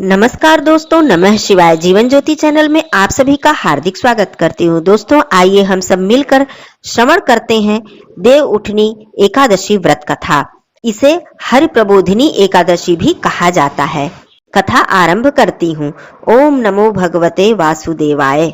नमस्कार दोस्तों, नमः शिवाय। जीवन ज्योति चैनल में आप सभी का हार्दिक स्वागत करती हूँ। दोस्तों, आइए हम सब मिलकर श्रवण करते हैं देव उठनी एकादशी व्रत कथा। इसे हरि प्रबोधिनी एकादशी भी कहा जाता है। कथा आरंभ करती हूँ। ओम नमो भगवते वासुदेवाय।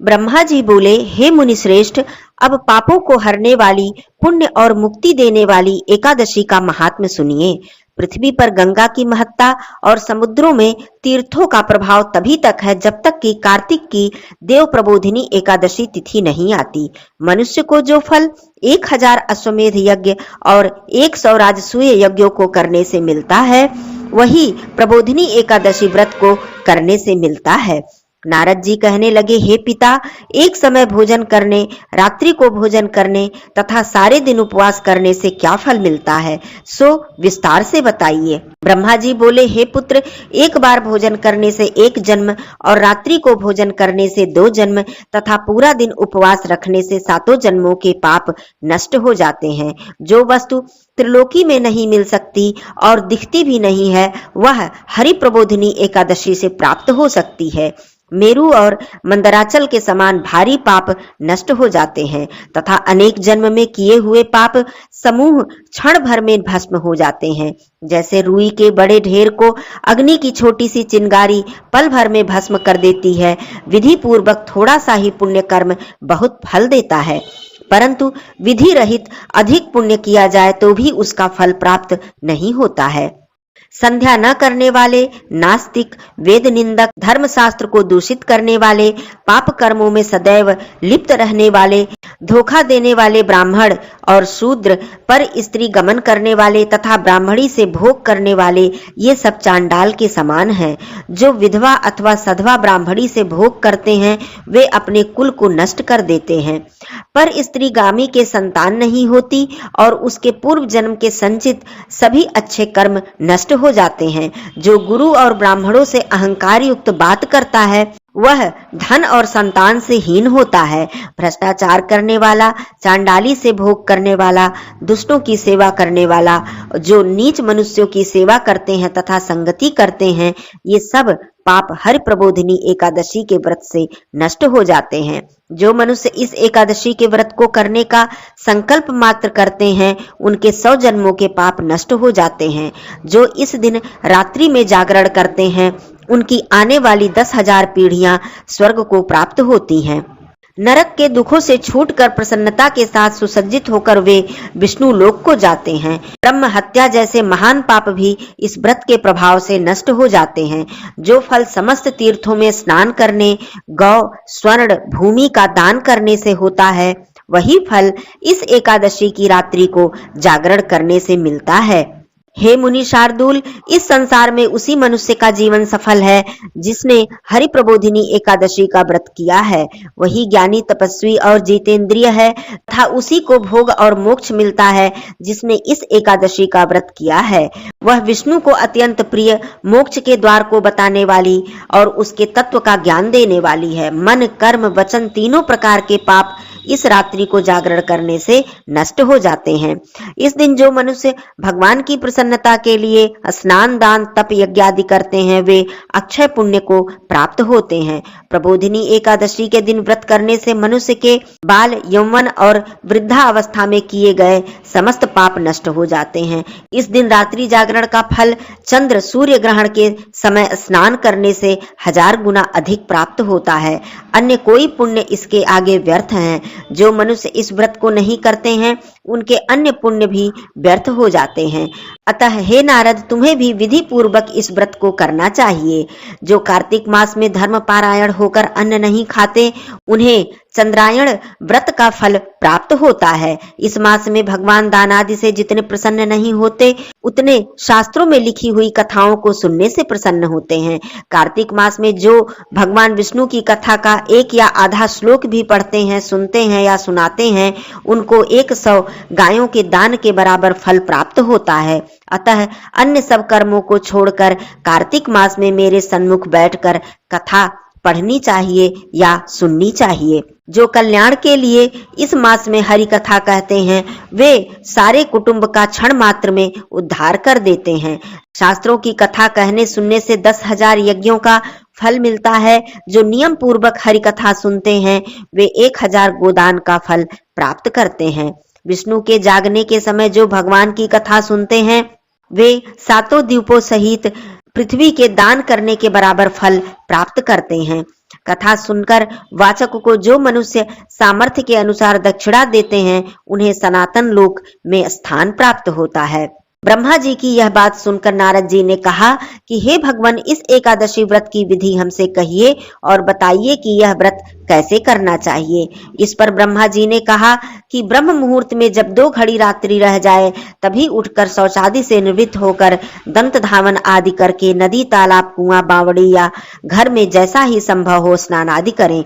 ब्रह्मा जी बोले, हे मुनि श्रेष्ठ, अब पापों को हरने वाली, पुण्य और मुक्ति देने वाली एकादशी का महात्म्य सुनिए। पृथ्वी पर गंगा की महत्ता और समुद्रों में तीर्थों का प्रभाव तभी तक है जब तक कि कार्तिक की देव प्रबोधिनी एकादशी तिथि नहीं आती। मनुष्य को जो फल 1000 अश्वमेध यज्ञ और 100 राजसूय यज्ञों को करने से मिलता है, वही प्रबोधिनी एकादशी व्रत को करने से मिलता है। नारद जी कहने लगे, हे पिता, एक समय भोजन करने, रात्रि को भोजन करने तथा सारे दिन उपवास करने से क्या फल मिलता है, सो विस्तार से बताइए। ब्रह्मा जी बोले, हे पुत्र, एक बार भोजन करने से 1 जन्म और रात्रि को भोजन करने से 2 जन्म तथा पूरा दिन उपवास रखने से 7 जन्मों के पाप नष्ट हो जाते हैं। जो वस्तु त्रिलोकी में नहीं मिल सकती और दिखती भी नहीं है, वह हरि प्रबोधिनी एकादशी से प्राप्त हो सकती है। मेरु और मंदराचल के समान भारी पाप नष्ट हो जाते हैं तथा अनेक जन्म में किए हुए पाप समूह क्षण भर में भस्म हो जाते हैं। जैसे रुई के बड़े ढेर को अग्नि की छोटी सी चिंगारी पल भर में भस्म कर देती है, विधि पूर्वक थोड़ा सा ही पुण्य कर्म बहुत फल देता है, परंतु विधि रहित अधिक पुण्य किया जाए तो भी उसका फल प्राप्त नहीं होता है। संध्या न करने वाले, नास्तिक, वेद निंदक, धर्मशास्त्र को दूषित करने वाले, पाप कर्मों में सदैव लिप्त रहने वाले, धोखा देने वाले ब्राह्मण और शूद्र, पर स्त्री गमन करने वाले तथा ब्राह्मणी से भोग करने वाले, ये सब चांडाल के समान हैं। जो विधवा अथवा सधवा ब्राह्मणी से भोग करते हैं, वे अपने कुल को नष्ट कर देते हैं। पर स्त्री गामी के संतान नहीं होती और उसके पूर्व जन्म के संचित सभी अच्छे कर्म नष्ट हो जाते हैं। जो गुरु और ब्राह्मणों से अहंकार युक्त बात करता है, वह धन और संतान से हीन होता है। भ्रष्टाचार करने वाला, चांडाली से भोग करने वाला, दुष्टों की सेवा करने वाला, जो नीच मनुष्यों की सेवा करते हैं तथा संगति करते हैं, ये सब पाप हरि प्रबोधिनी एकादशी के व्रत से नष्ट हो जाते हैं। जो मनुष्य इस एकादशी के व्रत को करने का संकल्प मात्र करते हैं, उनके 100 जन्मों के पाप नष्ट हो जाते हैं। जो इस दिन रात्रि में जागरण करते हैं, उनकी आने वाली 10,000 पीढ़ियां स्वर्ग को प्राप्त होती हैं। नरक के दुखों से छूटकर प्रसन्नता के साथ सुसज्जित होकर वे विष्णु लोक को जाते हैं। ब्रह्म हत्या जैसे महान पाप भी इस व्रत के प्रभाव से नष्ट हो जाते हैं। जो फल समस्त तीर्थों में स्नान करने, गौ, स्वर्ण, भूमि का दान करने से होता है, वही फल इस एकादशी की रात्रि को जागरण करने से मिलता है। हे मुनि शार्दूल, इस संसार में उसी मनुष्य का जीवन सफल है जिसने हरि प्रबोधिनी एकादशी का व्रत किया है। वही ज्ञानी, तपस्वी और जितेंद्रिय है तथा उसी को भोग और मोक्ष मिलता है जिसने इस एकादशी का व्रत किया है। वह विष्णु को अत्यंत प्रिय, मोक्ष के द्वार को बताने वाली और उसके तत्व का ज्ञान देने वाली है। मन, कर्म, वचन तीनों प्रकार के पाप इस रात्रि को जागरण करने से नष्ट हो जाते हैं। इस दिन जो मनुष्य भगवान की प्रसन्नता के लिए स्नान, दान, तप, यज्ञ आदि करते हैं, वे अक्षय पुण्य को प्राप्त होते हैं। प्रबोधिनी एकादशी के दिन व्रत करने से मनुष्य के बाल, यौवन और वृद्धा अवस्था में किए गए समस्त पाप नष्ट हो जाते हैं। इस दिन रात्रि जागरण का फल चंद्र सूर्य ग्रहण के समय स्नान करने से 1000 गुना अधिक प्राप्त होता है। अन्य कोई पुण्य इसके आगे व्यर्थ हैं। जो मनुष्य इस व्रत को नहीं करते हैं, उनके अन्य पुण्य भी व्यर्थ हो जाते हैं। अतः हे नारद, तुम्हें भी विधि पूर्वक इस व्रत को करना चाहिए। जो कार्तिक मास में धर्म पारायण होकर अन्न नहीं खाते, उन्हें चंद्रायण व्रत का फल प्राप्त होता है। इस मास में भगवान दान आदि से जितने प्रसन्न नहीं होते, उतने शास्त्रों में लिखी हुई कथाओं को सुनने से प्रसन्न होते हैं। कार्तिक मास में जो भगवान विष्णु की कथा का 1 या आधा श्लोक भी पढ़ते हैं, सुनते हैं या सुनाते हैं, उनको 100 गायों के दान के बराबर फल प्राप्त होता है। अतः अन्य सब कर्मों को छोड़कर कार्तिक मास में मेरे सन्मुख बैठकर कथा पढ़नी चाहिए या सुननी चाहिए। जो कल्याण के लिए इस मास में हरि कथा कहते हैं, वे सारे कुटुंब का क्षण मात्र में उद्धार कर देते हैं। शास्त्रों की कथा कहने सुनने से 10,000 यज्ञों का फल मिलता है। जो नियम पूर्वक हरि कथा सुनते हैं, वे 1,000 गोदान का फल प्राप्त करते हैं। विष्णु के जागने के समय जो भगवान की कथा सुनते हैं, वे 7 द्वीपों सहित पृथ्वी के दान करने के बराबर फल प्राप्त करते हैं। कथा सुनकर वाचक को जो मनुष्य सामर्थ्य के अनुसार दक्षिणा देते हैं, उन्हें सनातन लोक में स्थान प्राप्त होता है। ब्रह्मा जी की यह बात सुनकर नारद जी ने कहा कि हे भगवान, इस एकादशी व्रत की विधि हमसे कहिए और बताइए कि यह व्रत कैसे करना चाहिए। इस पर ब्रह्मा जी ने कहा कि ब्रह्म मुहूर्त में जब 2 घड़ी रात्रि रह जाए, तभी उठकर शौचादि से निवृत्त होकर दंत धावन आदि करके नदी, तालाब, कुआं, बावड़ी या घर में जैसा ही संभव हो स्नान आदि करें।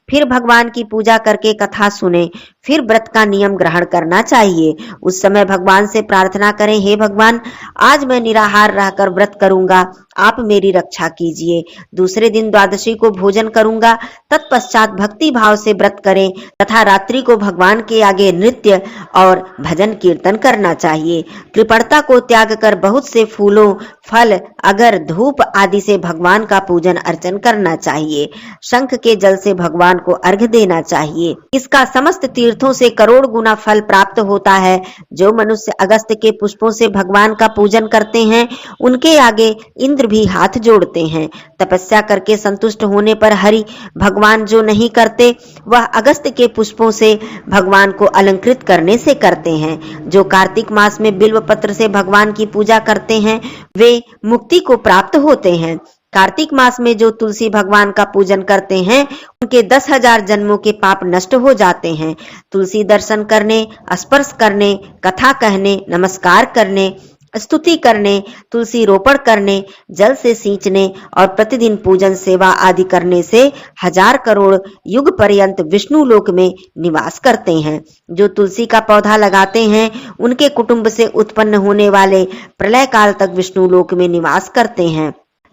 फिर भगवान की पूजा करके कथा सुने, फिर व्रत का नियम ग्रहण करना चाहिए। उस समय भगवान से प्रार्थना करें, हे भगवान, आज मैं निराहार रहकर व्रत करूंगा, आप मेरी रक्षा कीजिए। दूसरे दिन द्वादशी को भोजन करूंगा। तत्पश्चात भक्ति भाव से व्रत करें तथा रात्रि को भगवान के आगे नृत्य और भजन कीर्तन करना चाहिए। कृपणता को त्याग कर बहुत से फूलों, फल, अगर, धूप आदि से भगवान का पूजन अर्चन करना चाहिए। शंख के जल से भगवान को अर्घ्य देना चाहिए। इसका समस्त तीर्थों से करोड़ गुना फल प्राप्त होता है। जो मनुष्य अगस्त के पुष्पों से भगवान का पूजन करते हैं, उनके आगे इंद्र भी हाथ जोड़ते हैं। तपस्या करके संतुष्ट होने पर हरि भगवान जो नहीं करते, वह अगस्त के पुष्पों से भगवान को अलंकृत करने से करते हैं। जो कार्तिक मास में बिल्व पत्र से भगवान की पूजा करते हैं, वे मुक्ति को प्राप्त होते हैं। कार्तिक मास में जो तुलसी भगवान का पूजन करते हैं, उनके 10,000 जन्मों के पाप नष्ट हो जाते हैं। तुलसी दर्शन करने, स्पर्श करने, कथा कहने, नमस्कार करने, स्तुति करने, तुलसी रोपण करने, जल से सींचने और प्रतिदिन पूजन सेवा आदि करने से 1000 करोड़ युग पर्यंत विष्णु लोक में निवास करते हैं। जो तुलसी का पौधा लगाते हैं, उनके कुटुंब से उत्पन्न होने वाले प्रलय काल तक विष्णु लोक में निवास करते हैं।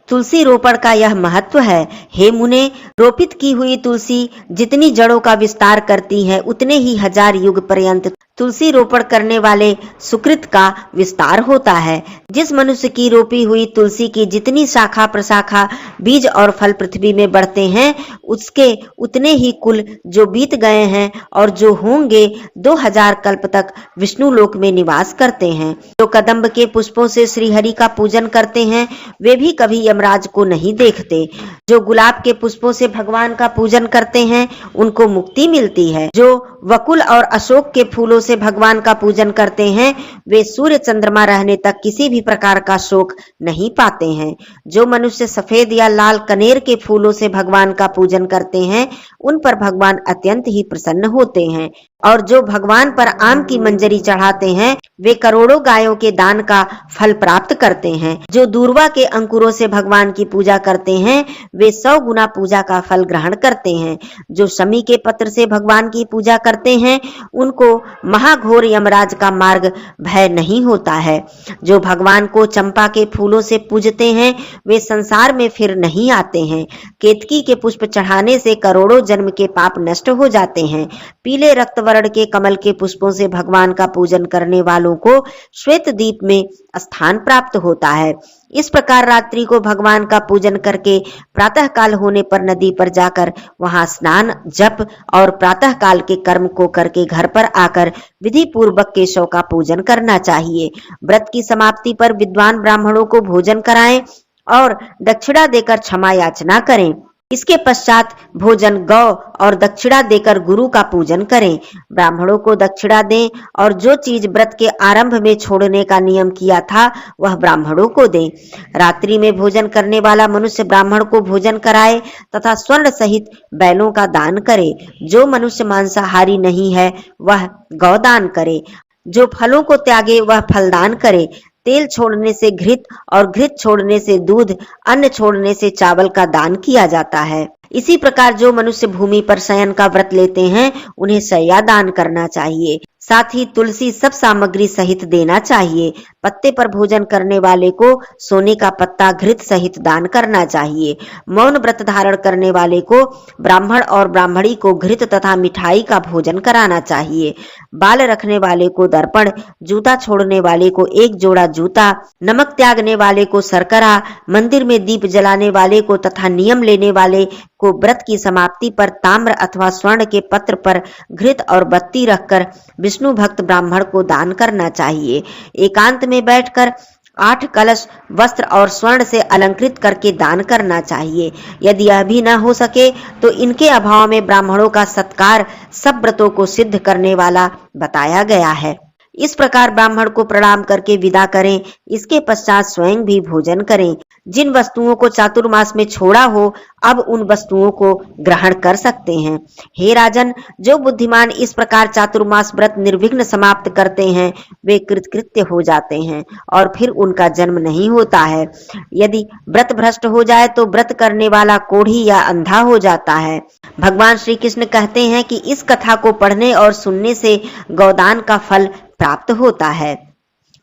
तुलसी रोपण का यह महत्व है। हे मुने, रोपित की हुई तुलसी जितनी जड़ों का विस्तार करती है, उतने ही 1000 युग पर्यंत तुलसी रोपण करने वाले सुकृत का विस्तार होता है। जिस मनुष्य की रोपी हुई तुलसी की जितनी शाखा प्रशाखा, बीज और फल पृथ्वी में बढ़ते हैं, उसके उतने ही कुल जो बीत गए हैं और जो होंगे 2000 कल्प तक विष्णु लोक में निवास करते हैं। जो कदम्ब के पुष्पों से श्रीहरि का पूजन करते हैं, वे भी कभी यमराज को नहीं देखते। जो गुलाब के पुष्पों से भगवान का पूजन करते हैं, उनको मुक्ति मिलती है। जो वकुल और अशोक के फूलों से भगवान का पूजन करते हैं, वे सूर्य चंद्रमा रहने तक किसी भी प्रकार का शोक नहीं पाते हैं। जो मनुष्य सफेद या लाल कनेर के फूलों से भगवान का पूजन करते हैं, उन पर भगवान अत्यंत ही प्रसन्न होते हैं। और जो भगवान पर आम की मंजरी चढ़ाते हैं, वे करोड़ों गायों के दान का फल प्राप्त करते हैं। जो दूर्वा के अंकुरों से भगवान की पूजा करते हैं, वे 100 गुना पूजा का फल ग्रहण करते हैं। जो शमी के पत्र से भगवान की पूजा करते हैं, उनको महाघोर यमराज का मार्ग भय नहीं होता है। जो भगवान को चंपा के फूलों से पूजते हैं, वे संसार में फिर नहीं आते हैं। केतकी के पुष्प चढ़ाने से करोड़ों जन्म के पाप नष्ट हो जाते हैं। पीले रक्त वर्ण के कमल के पुष्पों से भगवान का पूजन करने वालों को श्वेत दीप में स्थान प्राप्त होता है। इस प्रकार रात्रि को भगवान का पूजन करके प्रातः काल होने पर नदी पर जाकर वहां स्नान, जप और प्रातः काल के कर्म को करके घर पर आकर विधि पूर्वक केशव का पूजन करना चाहिए। व्रत की समाप्ति पर विद्वान ब्राह्मणों को भोजन कराएं और दक्षिणा देकर क्षमा याचना करें। इसके पश्चात भोजन, गौ और दक्षिणा देकर गुरु का पूजन करें। ब्राह्मणों को दक्षिणा दें और जो चीज व्रत के आरंभ में छोड़ने का नियम किया था, वह ब्राह्मणों को दें। रात्रि में भोजन करने वाला मनुष्य ब्राह्मण को भोजन कराए तथा स्वर्ण सहित बैलों का दान करे। जो मनुष्य मांसाहारी नहीं है, वह गौदान करे। जो फलों को त्यागे, वह फलदान करे। तेल छोड़ने से घृत और घृत छोड़ने से दूध, अन्न छोड़ने से चावल का दान किया जाता है। इसी प्रकार जो मनुष्य भूमि पर शयन का व्रत लेते हैं, उन्हें शय्या दान करना चाहिए। साथ ही तुलसी सब सामग्री सहित देना चाहिए। पत्ते पर भोजन करने वाले को सोने का पत्ता घृत सहित दान करना चाहिए। मौन व्रत धारण करने वाले को ब्राह्मण और ब्राह्मणी को घृत तथा मिठाई का भोजन कराना चाहिए। बाल रखने वाले को दर्पण, जूता छोड़ने वाले को एक जोड़ा जूता, नमक त्यागने वाले को शर्करा, मंदिर में दीप जलाने वाले को तथा नियम लेने वाले को व्रत की समाप्ति पर ताम्र अथवा स्वर्ण के पत्र पर घृत और बत्ती रखकर विष्णु भक्त ब्राह्मण को दान करना चाहिए। एकांत में बैठकर 8 कलश वस्त्र और स्वर्ण से अलंकृत करके दान करना चाहिए। यदि यह भी न हो सके तो इनके अभाव में ब्राह्मणों का सत्कार सब व्रतों को सिद्ध करने वाला बताया गया है। इस प्रकार ब्राह्मण को प्रणाम करके विदा करें। इसके पश्चात स्वयं भी भोजन करें। जिन वस्तुओं को चातुर्मास में छोड़ा हो अब उन वस्तुओं को ग्रहण कर सकते हैं। हे राजन, जो बुद्धिमान इस प्रकार चातुर्मास व्रत निर्विघ्न समाप्त करते हैं वे कृतकृत्य हो जाते हैं और फिर उनका जन्म नहीं होता है। यदि व्रत भ्रष्ट हो जाए तो व्रत करने वाला कोढ़ी या अंधा हो जाता है। भगवान श्री कृष्ण कहते हैं कि इस कथा को पढ़ने और सुनने से गौदान का फल प्राप्त होता है।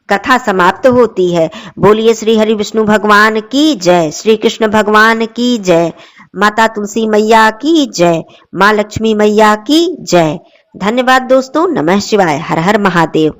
कथा समाप्त होती है। बोलिए श्री हरि विष्णु भगवान की जय, श्री कृष्ण भगवान की जय, माता तुलसी मैया की जय, माँ लक्ष्मी मैया की जय। धन्यवाद दोस्तों। नमः शिवाय। हर हर महादेव।